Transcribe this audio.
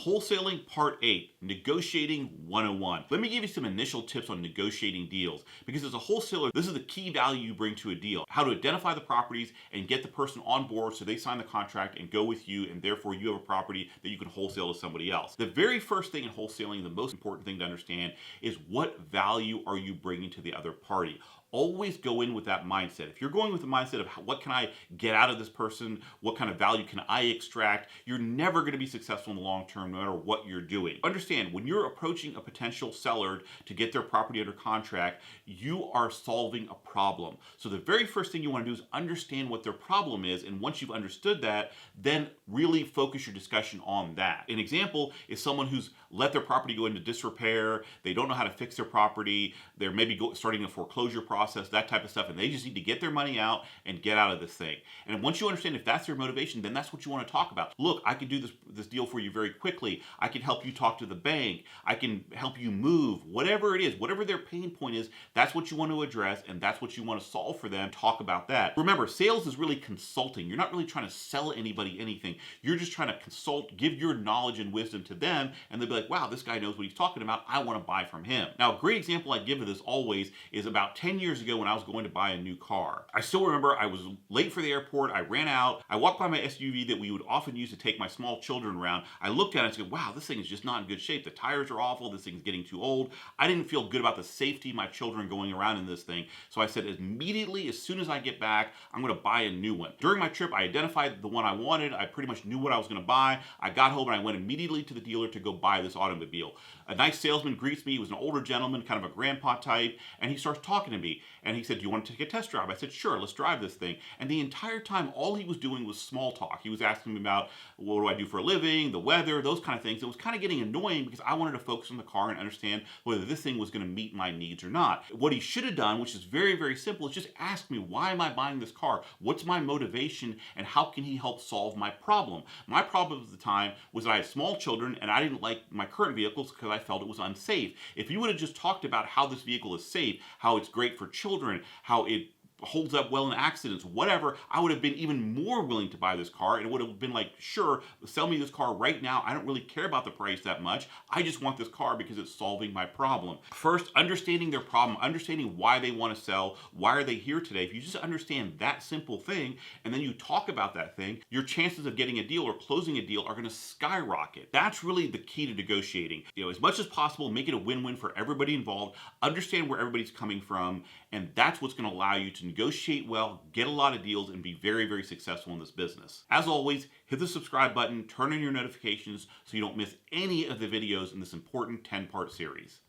Wholesaling Part 8, Negotiating 101. Let me give you some initial tips on negotiating deals, because as a wholesaler, this is the key value you bring to a deal. How to identify the properties and get the person on board so they sign the contract and go with you, and therefore you have a property that you can wholesale to somebody else. The very first thing in wholesaling, the most important thing to understand, is what value are you bringing to the other party. Always go in with that mindset. If you're going with the mindset of what can I get out of this person, what kind of value can I extract, you're never going to be successful in the long term no matter what you're doing. Understand, when you're approaching a potential seller to get their property under contract, you are solving a problem. So the very first thing you want to do is understand what their problem is, and once you've understood that, then really focus your discussion on that. An example is someone who's let their property go into disrepair, they don't know how to fix their property, they're maybe starting a foreclosure process, that type of stuff, and they just need to get their money out and get out of this thing. And once you understand if that's their motivation, then that's what you want to talk about. Look, I can do this deal for you very quickly. I can help you talk to the bank. I can help you move. Whatever it is, whatever their pain point is, that's what you want to address, and that's what you want to solve for them. Talk about that. Remember, sales is really consulting. You're not really trying to sell anybody anything. You're just trying to consult, give your knowledge and wisdom to them, and they'll be like, wow, this guy knows what he's talking about. I want to buy from him. Now, a great example I give of this always is about 10 years ago when I was going to buy a new car. I still remember I was late for the airport. I ran out. I walked by my SUV that we would often use to take my small children around. I looked at it and said, wow, this thing is just not in good shape. The tires are awful. This thing's getting too old. I didn't feel good about the safety of my children going around in this thing. So I said, immediately, as soon as I get back, I'm going to buy a new one. During my trip, I identified the one I wanted. I pretty much knew what I was going to buy. I got home and I went immediately to the dealer to go buy this automobile. A nice salesman greets me. He was an older gentleman, kind of a grandpa type, and he starts talking to me. And he said, do you want to take a test drive? I said, sure, let's drive this thing. And the entire time, all he was doing was small talk. He was asking me about, what do I do for a living, the weather, those kind of things. It was kind of getting annoying because I wanted to focus on the car and understand whether this thing was going to meet my needs or not. What he should have done, which is very, very simple, is just ask me, why am I buying this car? What's my motivation, and how can he help solve my problem? My problem at the time was that I had small children and I didn't like my current vehicles because I felt it was unsafe. If you would have just talked about how this vehicle is safe, how it's great for children, how it holds up well in accidents, whatever, I would have been even more willing to buy this car, and it would have been like, sure, sell me this car right now. I don't really care about the price that much. I just want this car because it's solving my problem. First, understanding their problem, understanding why they want to sell, why are they here today. If you just understand that simple thing, and then you talk about that thing, your chances of getting a deal or closing a deal are going to skyrocket. That's really the key to negotiating. As much as possible, make it a win-win for everybody involved, understand where everybody's coming from, and that's what's going to allow you to negotiate well, get a lot of deals, and be very, very successful in this business. As always, hit the subscribe button, turn on your notifications so you don't miss any of the videos in this important 10-part series.